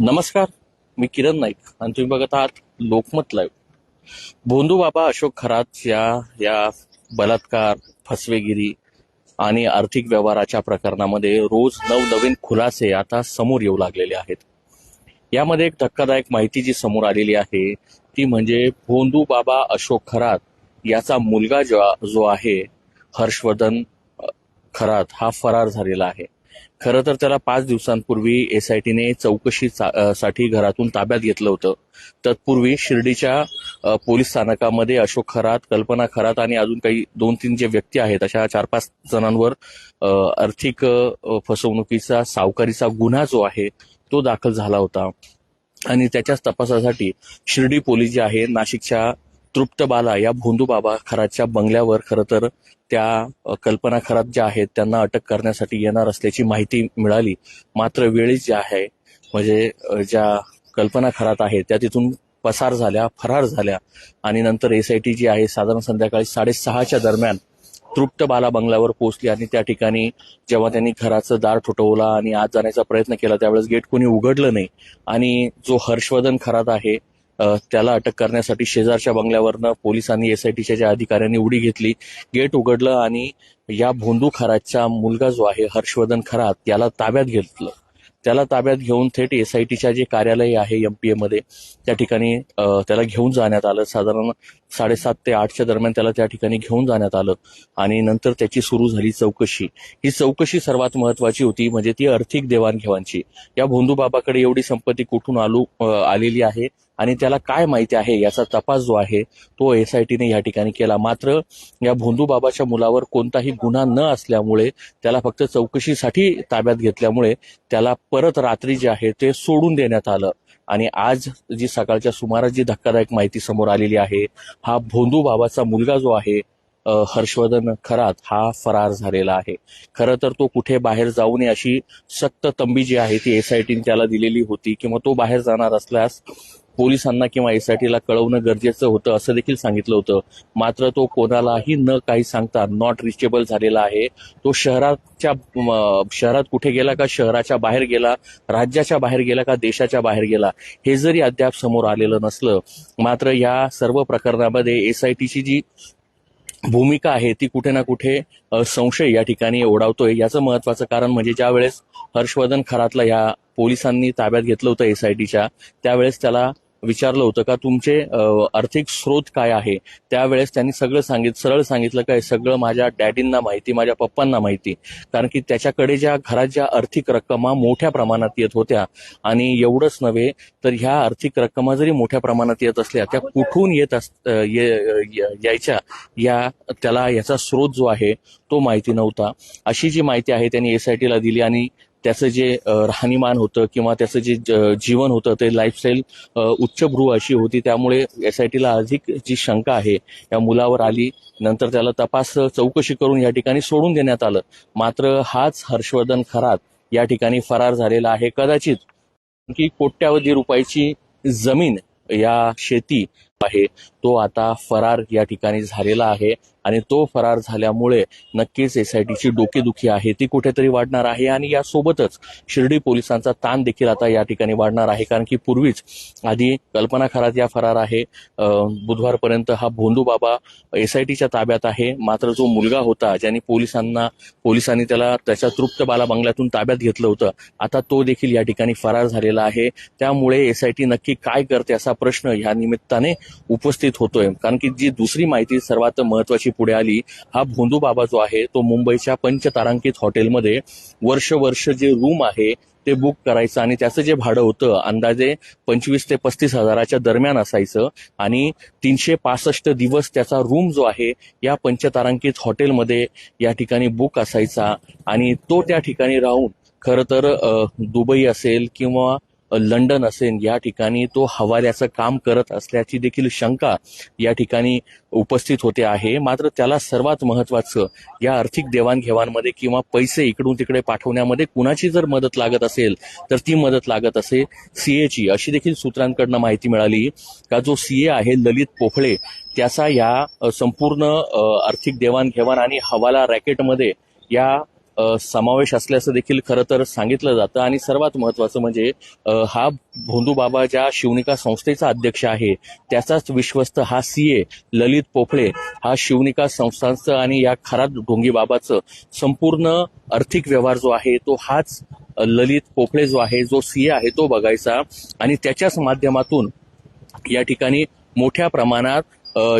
नमस्कार. मी किरण नाईक आणि तुम्ही बघत आहात लोकमत लाईव्ह. भोंदू बाबा अशोक खरात या बलात्कार, फसवेगिरी आणि आर्थिक व्यवहाराच्या प्रकरणामध्ये रोज नवनवीन खुलासे आता समोर येऊ लागलेले आहेत. यामध्ये एक धक्कादायक माहिती जी समोर आलेली आहे ती म्हणजे भोंदू बाबा अशोक खरात याचा मुलगा जो आहे हर्षवर्धन खरात हा फरार झालेला आहे. खरं तर त्याला 5 दिवसांपूर्वी एसआयटीने चौकशीसाठी घरातून ताब्यात घेतलं होतं. तत्पूर्वी शिर्डीच्या पोलीस स्थानकामध्ये अशोक खरात, कल्पना खरात आणि अजून काही 2-3 जे व्यक्ती आहेत अशा 4-5 जणांवर आर्थिक फसवणुकीचा सावकारीचा गुन्हा जो आहे तो दाखल झाला होता. आणि त्याच्याच तपासासाठी शिर्डी पोलीस जे आहे नाशिकच्या तृप्तबाला या भोंदू बाबा खरातच्या बंगल्यावर खरं तर त्या कल्पना खरात ज्या आहेत त्यांना अटक करण्यासाठी येणार असल्याची माहिती मिळाली. मात्र वेळीच ज्या आहे म्हणजे ज्या कल्पना खरात आहेत त्या तिथून फरार झाल्या आणि नंतर एसआयटी जी आहे साधारण संध्याकाळी 6:30च्या दरम्यान तृप्तबाला बंगल्यावर पोहोचली आणि त्या ठिकाणी जेव्हा त्यांनी घराचं दार ठोठवला आणि आत जाण्याचा प्रयत्न केला त्यावेळेस गेट कोणी उघडलं नाही आणि जो हर्षवर्धन खरात आहे त्याला अटक करण्यासाठी शेजारच्या बंगल्यावरनं पोलिसांनी एसआयटीच्या ज्या अधिकाऱ्यांनी उडी घेतली. गेट उघडलं आणि या भोंदू खरातचा मुलगा जो आहे हर्षवर्धन खरात याला ताब्यात घेतलं. त्याला ताब्यात घेऊन थेट एसआयटीच्या जे कार्यालय आहे एमपीए मध्ये त्या ठिकाणी त्याला घेऊन जाण्यात आलं. साधारण 7:30 ते 8च्या दरम्यान त्याला त्या ठिकाणी घेऊन जाण्यात आलं आणि नंतर त्याची सुरू झाली चौकशी. ही चौकशी सर्वात महत्वाची होती म्हणजे ती आर्थिक देवाणघेवाणची. या भोंदू बाबाकडे एवढी संपत्ती कुठून आलेली आहे आणि त्याला काय माहिती आहे याचा तपास जो आहे तो एसआयटीने या ठिकाणी केला. मात्र या भोंदू बाबाच्या मुलावर कोणताही गुन्हा न असल्यामुळे त्याला फक्त चौकशीसाठी ताब्यात घेतल्यामुळे त्याला परत रात्री जे आहे ते सोडून देण्यात आलं. आणि आज जी सकाळच्या सुमारास जी धक्कादायक माहिती समोर आलेली आहे हा भोंदू बाबाचा मुलगा जो आहे हर्षवर्धन खरात हा फरार झालेला आहे. खरं तर तो कुठे बाहेर जाऊ नये अशी सक्त तंबी जी आहे ती एसआयटीने त्याला दिलेली होती किंवा तो बाहेर जाणार असल्यास पोलिसांना किंवा एसआयटीला कळवणं गरजेचं होतं असं देखील सांगितलं होतं. मात्र तो कोणालाही न काही सांगता नॉट रिचेबल झालेला आहे. तो शहरात कुठे गेला का शहराच्या बाहेर गेला, राज्याच्या बाहेर गेला का देशाच्या बाहेर गेला हे जरी अद्याप समोर आलेलं नसलं मात्र या सर्व प्रकरणामध्ये एसआयटीची जी भूमिका आहे ती कुठे ना कुठे संशय या ठिकाणी ओढावतोय. याचं महत्वाचं कारण म्हणजे ज्या वेळेस हर्षवर्धन खरातला या पोलिसांनी ताब्यात घेतलं होतं एसआयटीच्या त्यावेळेस त्याला विचारलं होतं का तुमचे आर्थिक स्रोत काय आहे. त्यावेळेस त्यांनी सरळ सांगितलं काय सगळं माझ्या डॅडींना माहिती, माझ्या पप्पांना माहिती. कारण की त्याच्याकडे घरात ज्या आर्थिक रक्कमा मोठ्या प्रमाणात येत होत्या आणि एवढंच नव्हे तर ह्या आर्थिक रक्कमा जरी मोठ्या प्रमाणात येत असल्या त्या कुठून यायच्या त्याला याचा स्रोत जो आहे तो माहिती नव्हता. अशी जी माहिती आहे त्यांनी एसआयटीला दिली आणि त्याचं जे राहणीमान होतं किंवा त्याचं जे जीवन होतं ते लाईफस्टाईल उच्चभ्रू अशी होती. त्यामुळे एसआयटीला अधिक जी शंका आहे या मुलावर आली. नंतर त्याला चौकशी करून या ठिकाणी सोडून देण्यात आलं. मात्र हाच हर्षवर्धन खरात या ठिकाणी फरार झालेला आहे. कदाचित की कोट्यावधी रुपयाची जमीन या शेती आहे तो आता फरार या ठिकाणी झालेला आहे आणि तो फरार झाल्यामुळे नक्कीच एसआयटीची डोकेदुखी आहे ती कुठेतरी वाढणार आहे आणि यासोबतच शिर्डी पोलिसांचा ताण देखील आता या ठिकाणी वाढणार आहे. कारण की पूर्वीच आधी कल्पना खरात या फरार आहे. बुधवारपर्यंत हा भोंदू बाबा एसआयटीच्या ताब्यात आहे. मात्र जो मुलगा होता ज्यांनी पोलिसांनी त्याला त्याच्या तृप्तबाला बंगल्यातून ताब्यात घेतलं होतं आता तो देखील या ठिकाणी फरार झालेला आहे. त्यामुळे एसआयटी नक्की काय करते असा प्रश्न या निमित्ताने उपस्थित होतोय. कारण की जी दुसरी माहिती सर्वात महत्वाची पुढे आली हा भोंदू बाबा जो आहे तो मुंबईच्या पंचतारांकित हॉटेलमध्ये वर्ष जे रूम आहे ते बुक करायचं आणि त्याचं जे भाडं होतं अंदाजे 25 ते 35 हजाराच्या दरम्यान असायचं आणि 365 दिवस त्याचा रूम जो आहे या पंचतारांकित हॉटेलमध्ये या ठिकाणी बुक असायचा आणि तो त्या ठिकाणी राहून खरं तर दुबई असेल किंवा लंडन असेल या ठिकाणी तो हवाल्याचं काम करत असल्याची देखील शंका या ठिकाणी उपस्थित होते आहे. मात्र त्याला सर्वात महत्वाचं या आर्थिक देवाणघेवाणमध्ये किंवा पैसे इकडून तिकडे पाठवण्यामध्ये कुणाची जर मदत लागत असेल तर ती मदत लागत असेल सीएची. अशी देखील सूत्रांकडनं माहिती मिळाली का जो सीए आहे ललित पोफळे त्याचा या संपूर्ण आर्थिक देवाणघेवाण आणि हवाला रॅकेटमध्ये या समावेश असल्याचं देखील खरं तर सांगितलं जातं. आणि सर्वात महत्त्वाचं म्हणजे हा भोंदू बाबा ज्या शिवनिका संस्थेचा अध्यक्ष आहे त्याचाच विश्वस्त हा सीए ललित पोफळे हा शिवनिका संस्थांचं आणि या खरात ढोंगी बाबाचं संपूर्ण आर्थिक व्यवहार जो आहे तो हाच ललित पोफळे जो आहे जो सीए आहे तो बघायचा. आणि त्याच्याच माध्यमातून या ठिकाणी मोठ्या प्रमाणात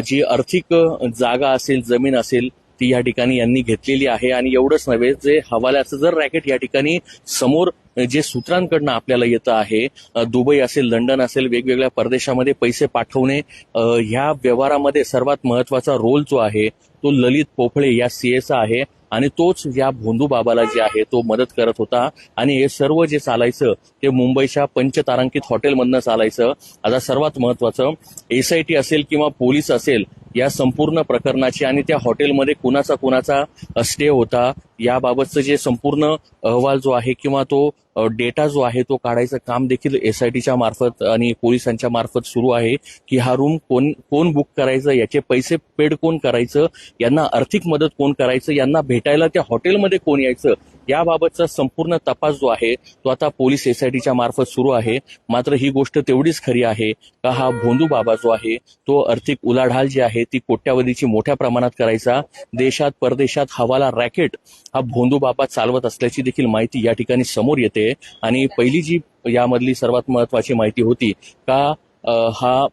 जी आर्थिक जागा असेल, जमीन असेल ती या ठिकाणी यांनी घेतलेली आहे. आणि एवढंच नव्हे, जे हवाल्याचं जर रॅकेट या ठिकाणी समोर जे सूत्रांकडनं आपल्याला येतं आहे, दुबई असेल, लंडन असेल, वेगवेगळ्या परदेशामध्ये पैसे पाठवणे, ह्या व्यवहारामध्ये सर्वात महत्वाचा रोल जो आहे तो ललित पोफळे या सीएचा आहे. आणि तोच या भोंदू बाबाला जे आहे तो मदत करत होता. आणि हे सर्व जे चालायचं ते मुंबईच्या पंचतारांकित हॉटेलमधनं चालायचं. आता सर्वात महत्वाचं, एसआयटी असेल किंवा पोलीस असेल या संपूर्ण प्रकरणाची आणि त्या हॉटेलमध्ये कुणाचा स्टे होता याबाबतचं जे संपूर्ण अहवाल जो आहे किंवा तो डेटा जो आहे तो काढायचं काम देखील एसआयटीच्या मार्फत आणि पोलिसांच्या मार्फत सुरू आहे. की हा रूम कोण बुक करायचं, याचे पैसे पेड कोण करायचं, यांना आर्थिक मदत कोण करायचं, यांना भेटायला त्या हॉटेलमध्ये कोण यायचं, याबाबतचा संपूर्ण तपास जो आहे तो आता पोलीस एसआयटीच्या मार्फत सुरू आहे. मात्र ही गोष्ट तेवढीच खरी आहे का हा भोंदू बाबा जो आहे तो आर्थिक उलाढाल जी आहे ती कोट्यावधीची मोठ्या प्रमाणात करायचा. देशात परदेशात हवाला रॅकेट हा भोंदू बाबा चालवत असल्याची देखील माहिती या ठिकाणी समोर येते. आणि पहिली जी यामधली सर्वात महत्वाची माहिती होती का हा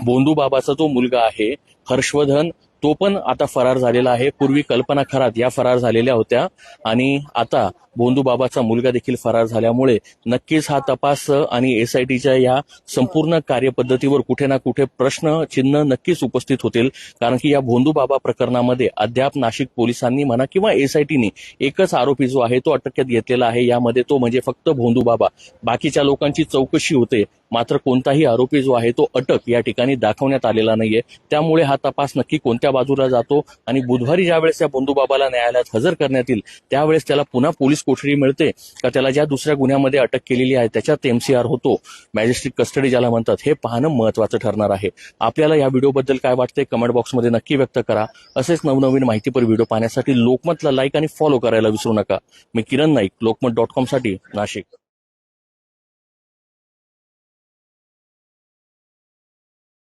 भोंदू बाबाचा जो मुलगा आहे हर्षवर्धन तो पण आता फरार झालेला आहे. पूर्वी कल्पना खरात या फरार झालेल्या होत्या आणि आता भोंदू बाबाचा मुलगा देखील फरार झाल्यामुळे नक्कीच हा तपास आणि एसआयटीच्या या संपूर्ण कार्यपद्धतीवर कुठे ना कुठे प्रश्न चिन्ह नक्कीच उपस्थित होतील. कारण की या भोंदू बाबा प्रकरणामध्ये अद्याप नाशिक पोलिसांनी म्हणा किंवा एसआयटीने एकच आरोपी जो आहे तो अटकेत घेतलेला आहे. यामध्ये तो म्हणजे फक्त भोंदू बाबा. बाकीच्या लोकांची चौकशी होते मात्र कोणताही आरोपी जो आहे तो अटक या ठिकाणी दाखवण्यात आलेला नाहीये. त्यामुळे हा तपास नक्की कोणत्या बाजूला जातो आणि बुधवारी ज्यावेळेस या भोंदू बाबाला न्यायालयात हजर करण्यात येईल त्यावेळेस त्याला पुन्हा पोलीस कोठडी मिळते का त्याला ज्या दुसऱ्या गुन्ह्यामध्ये अटक केलेली आहे त्याच्यात एमसीआर होतो, मॅजिस्ट्रेट कस्टडी ज्याला म्हणतात, हे पाहणं महत्वाचं ठरणार आहे. आपल्याला या व्हिडिओबद्दल काय वाटते कमेंट बॉक्समध्ये नक्की व्यक्त करा. असेच नवनवीन माहितीपर व्हिडिओ पाहण्यासाठी लोकमतला लाईक आणि फॉलो करायला विसरू नका. मी किरण नाईक, लोकमत.com साठी नाशिक.